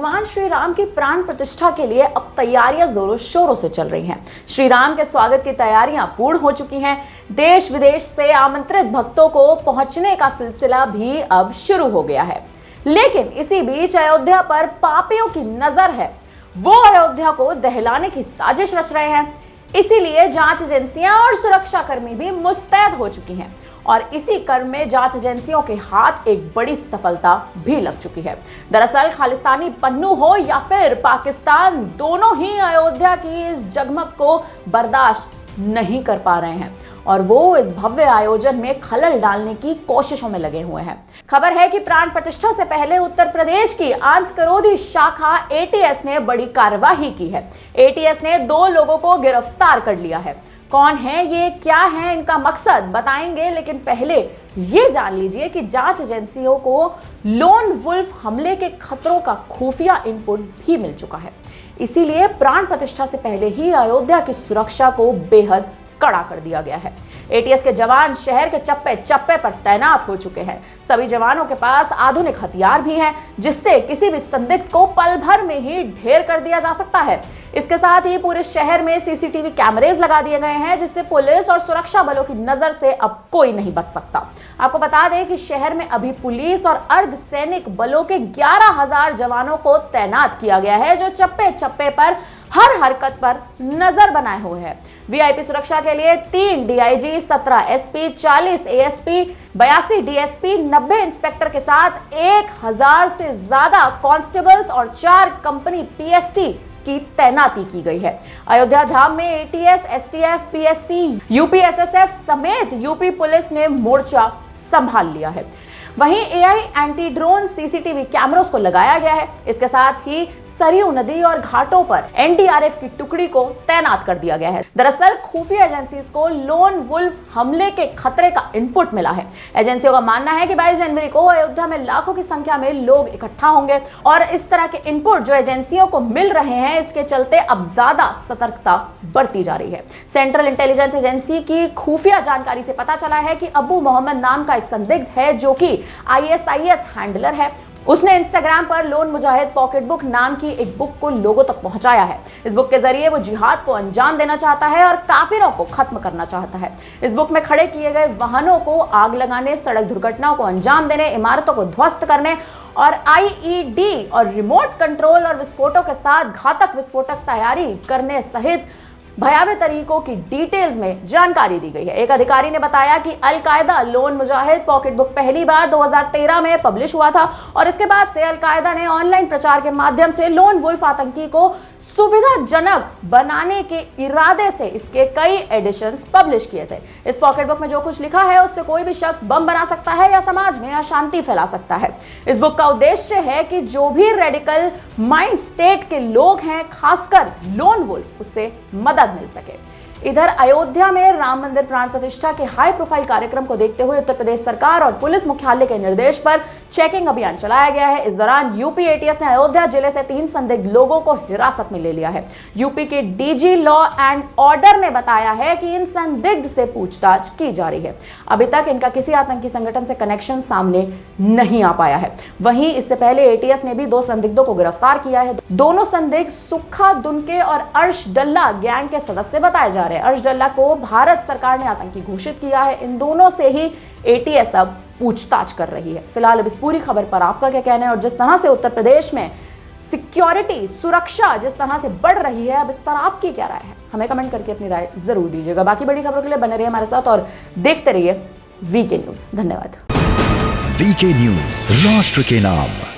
भगवान श्री राम की प्राण प्रतिष्ठा के लिए अब तैयारियां जोरों शोरों से चल रही हैं। श्री राम के स्वागत की तैयारियां पूर्ण हो चुकी हैं। देश विदेश से आमंत्रित भक्तों को पहुंचने का सिलसिला भी अब शुरू हो गया है। लेकिन इसी बीच अयोध्या पर पापियों की नजर है। वो अयोध्या को दहलाने की साजिश रच रहे हैं। इसीलिए जांच एजेंसियां और सुरक्षाकर्मी भी मुस्तैद हो चुकी हैं और इसी क्रम में जांच एजेंसियों के हाथ एक बड़ी सफलता भी लग चुकी है। दरअसल खालिस्तानी पन्नू हो या फिर पाकिस्तान, दोनों ही अयोध्या की इस जगमग को बर्दाश्त नहीं कर पा रहे हैं और वो इस भव्य आयोजन में खलल डालने की कोशिशों में लगे हुए हैं। खबर है कि प्राण प्रतिष्ठा से पहले उत्तर प्रदेश की आंतकरोधी शाखा एटीएस ने बड़ी कार्रवाई की है। एटीएस ने 2 लोगों को गिरफ्तार कर लिया है। कौन है ये, क्या है इनका मकसद, बताएंगे, लेकिन पहले ये जान लीजिए कि जांच एजेंसियों को लोन वुल्फ हमले के खतरों का खुफिया इनपुट भी मिल चुका है। इसीलिए प्राण प्रतिष्ठा से पहले ही अयोध्या की सुरक्षा को बेहद कड़ा कर दिया गया है। एटीएस के जवान शहर के चप्पे चप्पे पर तैनात हो चुके हैं। सभी जवानों के पास आधुनिक हथियार भी हैं, जिससे किसी भी संदिग्ध को पल भर में ही ढेर कर दिया जा सकता है। इसके साथ ही पूरे शहर में सीसीटीवी कैमरेज लगा दिए गए हैं, जिससे पुलिस और सुरक्षा बलों की नजर से अब कोई नहीं बच सकता। आपको बता दें कि शहर में अभी पुलिस और अर्धसैनिक बलों के 11,000 जवानों को तैनात किया गया है, जो चप्पे चप्पे पर हर हरकत पर नजर बनाए हुए हैं। वीआईपी सुरक्षा के लिए 3 DIG, 17 SP, 40 ASP, 82 DSP, 90 inspector के साथ 1000 से ज्यादा कांस्टेबल्स और 4 कंपनी पीएससी की तैनाती की गई है। अयोध्या धाम में ATS, STF, PSC, UP SSF समेत यूपी पुलिस ने मोर्चा संभाल लिया है। वहीं एआई एंटी ड्रोन सीसीटीवी कैमरों को लगाया गया है। इसके साथ ही सरयू नदी और घाटों पर एनडीआरएफ की टुकड़ी को तैनात कर दिया गया है। दरअसल खुफिया एजेंसीज को लोन वुल्फ हमले के खतरे का इनपुट मिला है। एजेंसियों का मानना है कि 22 जनवरी को अयोध्या में लाखों की संख्या में लोग इकट्ठा होंगे और इस तरह के इनपुट जो एजेंसियों को मिल रहे हैं, इसके चलते अब ज्यादा सतर्कता बरती जा रही है। सेंट्रल इंटेलिजेंस एजेंसी की खुफिया जानकारी से पता चला है कि अबू मोहम्मद नाम का एक संदिग्ध है, जो कि आईएसआईएस हैंडलर है। उसने इंस्टाग्राम पर लोन मुजाहिद पॉकेट बुक नाम की एक बुक को लोगों तक पहुंचाया है। इस बुक के जरिए वो जिहाद को अंजाम देना चाहता है और काफिरों को खत्म करना चाहता है। इस बुक में खड़े किए गए वाहनों को आग लगाने, सड़क दुर्घटनाओं को अंजाम देने, इमारतों को ध्वस्त करने और आईईडी और रिमोट कंट्रोल और विस्फोटों के साथ घातक विस्फोटक तैयारी करने सहित भयावह तरीकों की डिटेल्स में जानकारी दी गई है। एक अधिकारी ने बताया कि अल कायदा लोन मुजाहिद पॉकेट बुक पहली बार 2013 में पब्लिश हुआ था और इसके बाद से अल कायदा ने ऑनलाइन प्रचार के माध्यम से लोन वुल्फ आतंकी को सुविधाजनक बनाने के इरादे से इसके कई एडिशंस पब्लिश किए थे। इस पॉकेट बुक में जो कुछ लिखा है, उससे कोई भी शख्स बम बना सकता है या समाज में अशांति फैला सकता है। इस बुक का उद्देश्य है कि जो भी रेडिकल माइंड स्टेट के लोग हैं, खासकर लोन वुल्फ, उससे मदद मिल सके। इधर अयोध्या में राम मंदिर प्राण प्रतिष्ठा के हाई प्रोफाइल कार्यक्रम को देखते हुए उत्तर प्रदेश सरकार और पुलिस मुख्यालय के निर्देश पर चेकिंग अभियान चलाया गया है। इस दौरान यूपी एटीएस ने अयोध्या जिले से 3 संदिग्ध लोगों को हिरासत में ले लिया है। यूपी के डीजी लॉ एंड ऑर्डर ने बताया है कि इन संदिग्ध से पूछताछ की जा रही है। अभी तक इनका किसी आतंकी संगठन से कनेक्शन सामने नहीं आ पाया है। वहीं इससे पहले एटीएस ने भी 2 संदिग्धों को गिरफ्तार किया है। दोनों संदिग्ध सुक्खा दुनके और अर्श डल्ला गैंग के सदस्य बताए जा रहे हैं। अर्श डल्ला को भारत सरकार ने आतंकी घोषित किया है। इन दोनों से ही एटीएस अब पूछताछ कर रही है। फिलहाल अब इस पूरी खबर पर आपका क्या कहना है और जिस तरह से उत्तर प्रदेश में सिक्योरिटी, सुरक्षा जिस तरह से बढ़ रही है, अब इस पर आपकी क्या राय है? हमें कमेंट करके अपनी राय जरूर दीजिएगा। बाकी बड़ी खबरों के लिए बने रहिए हमारे साथ और देखते रहिए वीके न्यूज। धन्यवाद। वीके न्यूज, राष्ट्र के नाम।